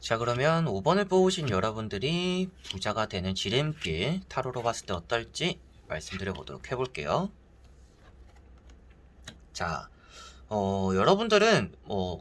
Speaker 1: 자, 그러면 5번을 뽑으신 여러분들이 부자가 되는 지름길 타로로 봤을 때 어떨지 말씀드려 보도록 해볼게요. 자, 여러분들은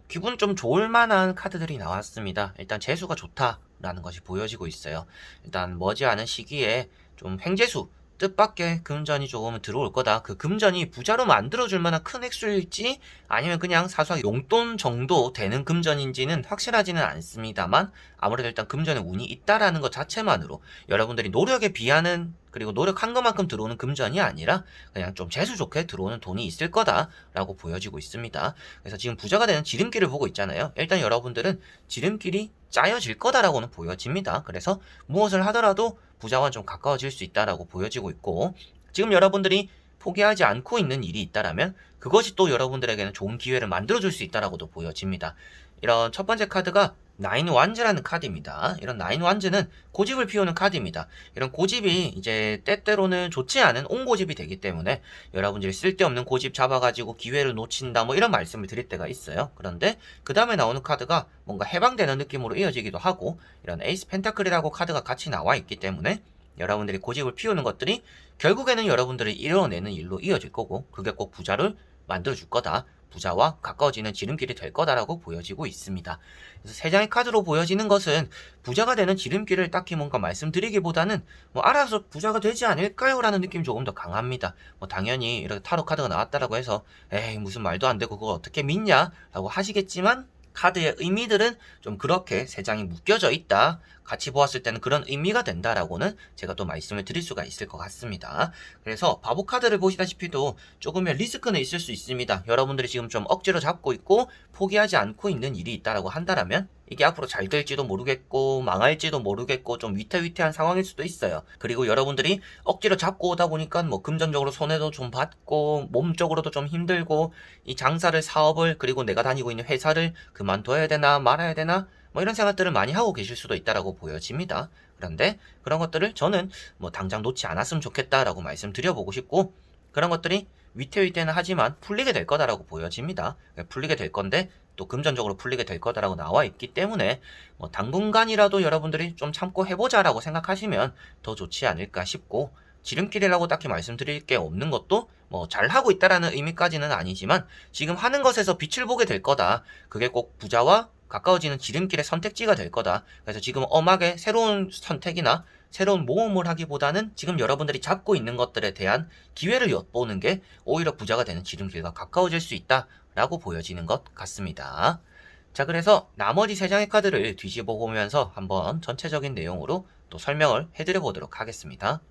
Speaker 1: 기분 좀 좋을 만한 카드들이 나왔습니다. 일단 재수가 좋다라는 것이 보여지고 있어요. 일단 머지않은 시기에 좀 횡재수, 뜻밖의 금전이 조금 들어올 거다. 그 금전이 부자로 만들어줄 만한 큰 액수일지 아니면 그냥 사소하게 용돈 정도 되는 금전인지는 확실하지는 않습니다만 아무래도 일단 금전에 운이 있다라는 것 자체만으로 여러분들이 노력에 비하는 그리고 노력한 것만큼 들어오는 금전이 아니라 그냥 좀 재수 좋게 들어오는 돈이 있을 거다라고 보여지고 있습니다. 그래서 지금 부자가 되는 지름길을 보고 있잖아요. 일단 여러분들은 지름길이 짜여질 거다라고는 보여집니다. 그래서 무엇을 하더라도 부자와 좀 가까워질 수 있다라고 보여지고 있고 지금 여러분들이 포기하지 않고 있는 일이 있다라면 그것이 또 여러분들에게는 좋은 기회를 만들어줄 수 있다라고도 보여집니다. 이런 첫 번째 카드가 나인 완즈라는 카드입니다. 이런 나인 완즈는 고집을 피우는 카드입니다. 이런 고집이 이제 때때로는 좋지 않은 옹고집이 되기 때문에 여러분들이 쓸데없는 고집 잡아가지고 기회를 놓친다 뭐 이런 말씀을 드릴 때가 있어요. 그런데 그 다음에 나오는 카드가 뭔가 해방되는 느낌으로 이어지기도 하고 이런 에이스 펜타클이라고 카드가 같이 나와 있기 때문에 여러분들이 고집을 피우는 것들이 결국에는 여러분들을 이뤄내는 일로 이어질 거고 그게 꼭 부자를 만들어줄 거다. 부자와 가까워지는 지름길이 될 거다라고 보여지고 있습니다. 그래서 세 장의 카드로 보여지는 것은 부자가 되는 지름길을 딱히 뭔가 말씀드리기보다는 뭐 알아서 부자가 되지 않을까요? 라는 느낌이 조금 더 강합니다. 뭐 당연히 이렇게 타로 카드가 나왔다라고 해서 에이 무슨 말도 안 되고 그걸 어떻게 믿냐? 라고 하시겠지만 카드의 의미들은 좀 그렇게 세 장이 묶여져 있다. 같이 보았을 때는 그런 의미가 된다라고는 제가 또 말씀을 드릴 수가 있을 것 같습니다. 그래서 바보 카드를 보시다시피도 조금의 리스크는 있을 수 있습니다. 여러분들이 지금 좀 억지로 잡고 있고 포기하지 않고 있는 일이 있다라고 한다라면 이게 앞으로 잘 될지도 모르겠고 망할지도 모르겠고 좀 위태위태한 상황일 수도 있어요. 그리고 여러분들이 억지로 잡고 오다 보니까 뭐 금전적으로 손해도 좀 받고 몸적으로도 좀 힘들고 이 장사를 사업을 그리고 내가 다니고 있는 회사를 그만둬야 되나 말아야 되나 뭐 이런 생각들을 많이 하고 계실 수도 있다라고 보여집니다. 그런데 그런 것들을 저는 뭐 당장 놓지 않았으면 좋겠다라고 말씀드려보고 싶고 그런 것들이 위태위태는 하지만 풀리게 될 거다라고 보여집니다. 풀리게 될 건데 또 금전적으로 풀리게 될 거다라고 나와 있기 때문에 뭐 당분간이라도 여러분들이 좀 참고 해보자라고 생각하시면 더 좋지 않을까 싶고 지름길이라고 딱히 말씀드릴 게 없는 것도 뭐 잘하고 있다라는 의미까지는 아니지만 지금 하는 것에서 빛을 보게 될 거다. 그게 꼭 부자와 가까워지는 지름길의 선택지가 될 거다. 그래서 지금 엄하게 새로운 선택이나 새로운 모험을 하기보다는 지금 여러분들이 잡고 있는 것들에 대한 기회를 엿보는 게 오히려 부자가 되는 지름길과 가까워질 수 있다라고 보여지는 것 같습니다. 자, 그래서 나머지 세 장의 카드를 뒤집어 보면서 한번 전체적인 내용으로 또 설명을 해드려 보도록 하겠습니다.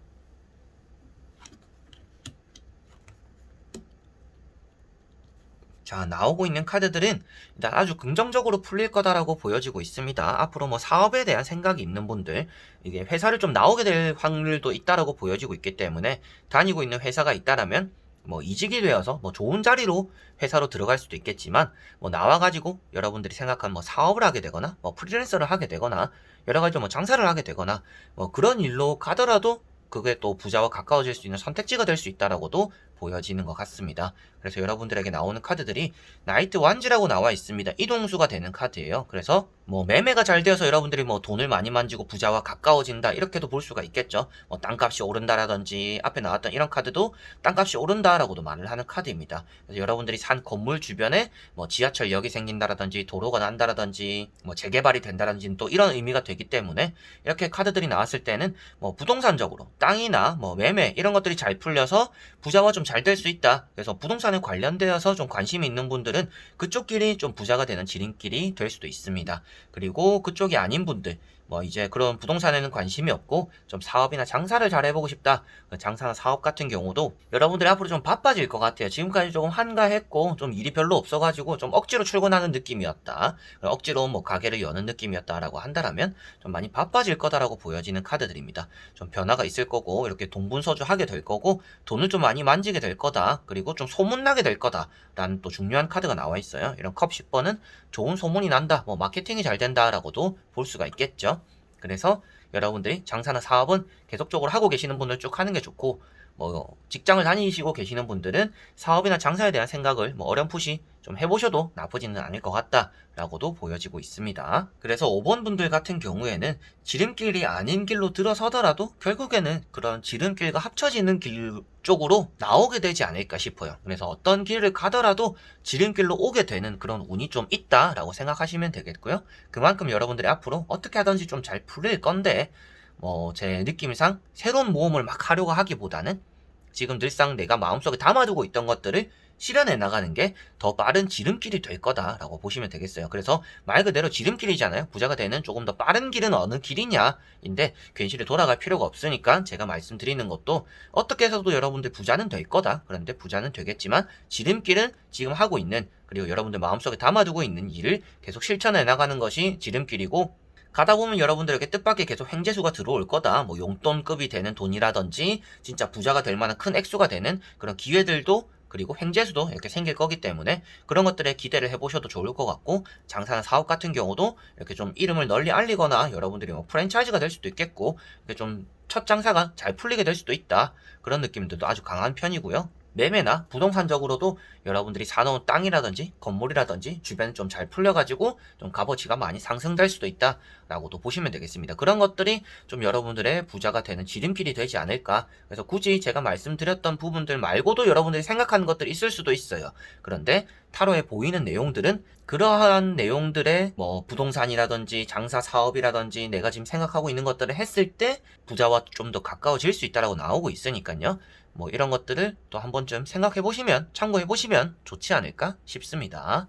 Speaker 1: 자, 나오고 있는 카드들은 일단 아주 긍정적으로 풀릴 거다라고 보여지고 있습니다. 앞으로 뭐 사업에 대한 생각이 있는 분들, 이게 회사를 좀 나오게 될 확률도 있다라고 보여지고 있기 때문에 다니고 있는 회사가 있다라면 뭐 이직이 되어서 뭐 좋은 자리로 회사로 들어갈 수도 있겠지만 뭐 나와가지고 여러분들이 생각한 뭐 사업을 하게 되거나 뭐 프리랜서를 하게 되거나 여러 가지 뭐 장사를 하게 되거나 뭐 그런 일로 가더라도 그게 또 부자와 가까워질 수 있는 선택지가 될 수 있다라고도 보여지는 것 같습니다. 그래서 여러분들에게 나오는 카드들이 나이트 완즈라고 나와 있습니다. 이동수가 되는 카드예요. 그래서 뭐 매매가 잘 되어서 여러분들이 뭐 돈을 많이 만지고 부자와 가까워진다 이렇게도 볼 수가 있겠죠. 뭐 땅값이 오른다라든지 앞에 나왔던 이런 카드도 땅값이 오른다라고도 말을 하는 카드입니다. 그래서 여러분들이 산 건물 주변에 뭐 지하철역이 생긴다라든지 도로가 난다라든지 뭐 재개발이 된다라든지 또 이런 의미가 되기 때문에 이렇게 카드들이 나왔을 때는 뭐 부동산적으로 땅이나 뭐 매매 이런 것들이 잘 풀려서 부자와 좀 잘 될 수 있다. 그래서 부동산에 관련되어서 좀 관심이 있는 분들은 그쪽 길이 좀 부자가 되는 지름길이 될 수도 있습니다. 그리고 그쪽이 아닌 분들, 뭐 이제 그런 부동산에는 관심이 없고 좀 사업이나 장사를 잘 해보고 싶다. 장사나 사업 같은 경우도 여러분들이 앞으로 좀 바빠질 것 같아요. 지금까지 조금 한가했고 좀 일이 별로 없어가지고 좀 억지로 출근하는 느낌이었다. 억지로 뭐 가게를 여는 느낌이었다라고 한다라면 좀 많이 바빠질 거다라고 보여지는 카드들입니다. 좀 변화가 있을 거고 이렇게 동분서주하게 될 거고 돈을 좀 많이 만지게 될 거다. 그리고 좀 소문나게 될 거다. 라는 또 중요한 카드가 나와 있어요. 이런 컵 10번은 좋은 소문이 난다. 뭐 마케팅이 잘 된다라고도 볼 수가 있겠죠. 그래서 여러분들이 장사나 사업은 계속적으로 하고 계시는 분들 쭉 하는 게 좋고 뭐 직장을 다니시고 계시는 분들은 사업이나 장사에 대한 생각을 뭐 어렴풋이 좀 해보셔도 나쁘지는 않을 것 같다라고도 보여지고 있습니다. 그래서 5번 분들 같은 경우에는 지름길이 아닌 길로 들어서더라도 결국에는 그런 지름길과 합쳐지는 길 쪽으로 나오게 되지 않을까 싶어요. 그래서 어떤 길을 가더라도 지름길로 오게 되는 그런 운이 좀 있다라고 생각하시면 되겠고요. 그만큼 여러분들이 앞으로 어떻게 하든지 좀 잘 풀릴 건데 뭐 제 느낌상 새로운 모험을 막 하려고 하기보다는 지금 늘상 내가 마음속에 담아두고 있던 것들을 실현해 나가는 게 더 빠른 지름길이 될 거다라고 보시면 되겠어요. 그래서 말 그대로 지름길이잖아요. 부자가 되는 조금 더 빠른 길은 어느 길이냐인데 괜시리 돌아갈 필요가 없으니까 제가 말씀드리는 것도 어떻게 해서도 여러분들 부자는 될 거다. 그런데 부자는 되겠지만 지름길은 지금 하고 있는 그리고 여러분들 마음속에 담아두고 있는 일을 계속 실천해 나가는 것이 지름길이고 가다 보면 여러분들에게 뜻밖의 계속 횡재수가 들어올 거다. 뭐 용돈급이 되는 돈이라든지 진짜 부자가 될 만한 큰 액수가 되는 그런 기회들도 그리고 횡재수도 이렇게 생길 거기 때문에 그런 것들에 기대를 해보셔도 좋을 것 같고 장사나 사업 같은 경우도 이렇게 좀 이름을 널리 알리거나 여러분들이 뭐 프랜차이즈가 될 수도 있겠고 이렇게 좀 첫 장사가 잘 풀리게 될 수도 있다. 그런 느낌들도 아주 강한 편이고요. 매매나 부동산적으로도 여러분들이 사놓은 땅이라든지 건물이라든지 주변에 좀 잘 풀려가지고 좀 값어치가 많이 상승될 수도 있다라고도 보시면 되겠습니다. 그런 것들이 좀 여러분들의 부자가 되는 지름길이 되지 않을까. 그래서 굳이 제가 말씀드렸던 부분들 말고도 여러분들이 생각하는 것들이 있을 수도 있어요. 그런데 타로에 보이는 내용들은 그러한 내용들의 뭐 부동산이라든지 장사 사업이라든지 내가 지금 생각하고 있는 것들을 했을 때 부자와 좀 더 가까워질 수 있다라고 나오고 있으니까요. 뭐 이런 것들을 또 한 번쯤 생각해 보시면 참고해 보시면 좋지 않을까 싶습니다.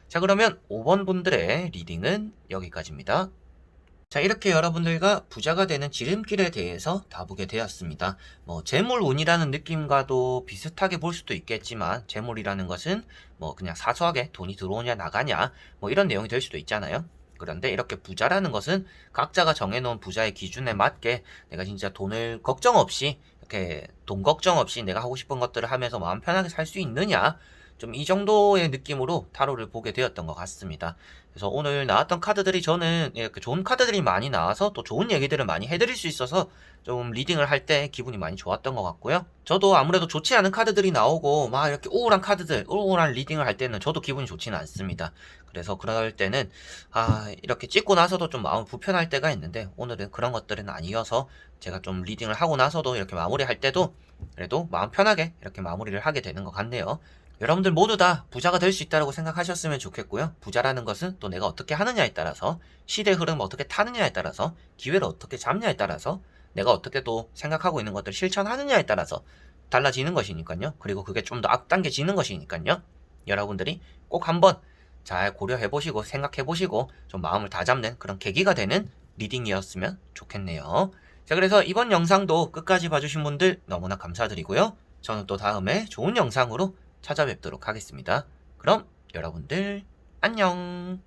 Speaker 1: 자, 그러면 5번 분들의 리딩은 여기까지입니다. 자, 이렇게 여러분들과 부자가 되는 지름길에 대해서 다보게 되었습니다. 뭐 재물운이라는 느낌과도 비슷하게 볼 수도 있겠지만 재물이라는 것은 뭐 그냥 사소하게 돈이 들어오냐 나가냐 뭐 이런 내용이 될 수도 있잖아요. 그런데 이렇게 부자라는 것은 각자가 정해놓은 부자의 기준에 맞게 내가 진짜 돈을 걱정 없이 이렇게 돈 걱정 없이 내가 하고 싶은 것들을 하면서 마음 편하게 살 수 있느냐 좀 이 정도의 느낌으로 타로를 보게 되었던 것 같습니다. 그래서 오늘 나왔던 카드들이 저는 이렇게 좋은 카드들이 많이 나와서 또 좋은 얘기들을 많이 해드릴 수 있어서 좀 리딩을 할 때 기분이 많이 좋았던 것 같고요. 저도 아무래도 좋지 않은 카드들이 나오고 막 이렇게 우울한 카드들, 우울한 리딩을 할 때는 저도 기분이 좋지는 않습니다. 그래서 그럴 때는 이렇게 찍고 나서도 좀 마음 불편할 때가 있는데 오늘은 그런 것들은 아니어서 제가 좀 리딩을 하고 나서도 이렇게 마무리할 때도 그래도 마음 편하게 이렇게 마무리를 하게 되는 것 같네요. 여러분들 모두 다 부자가 될 수 있다고 생각하셨으면 좋겠고요. 부자라는 것은 또 내가 어떻게 하느냐에 따라서 시대 흐름 어떻게 타느냐에 따라서 기회를 어떻게 잡냐에 따라서 내가 어떻게 또 생각하고 있는 것들을 실천하느냐에 따라서 달라지는 것이니까요. 그리고 그게 좀 더 앞당겨지는 것이니까요. 여러분들이 꼭 한번 잘 고려해 보시고 생각해 보시고 좀 마음을 다잡는 그런 계기가 되는 리딩이었으면 좋겠네요. 자, 그래서 이번 영상도 끝까지 봐주신 분들 너무나 감사드리고요. 저는 또 다음에 좋은 영상으로 찾아뵙도록 하겠습니다. 그럼 여러분들 안녕.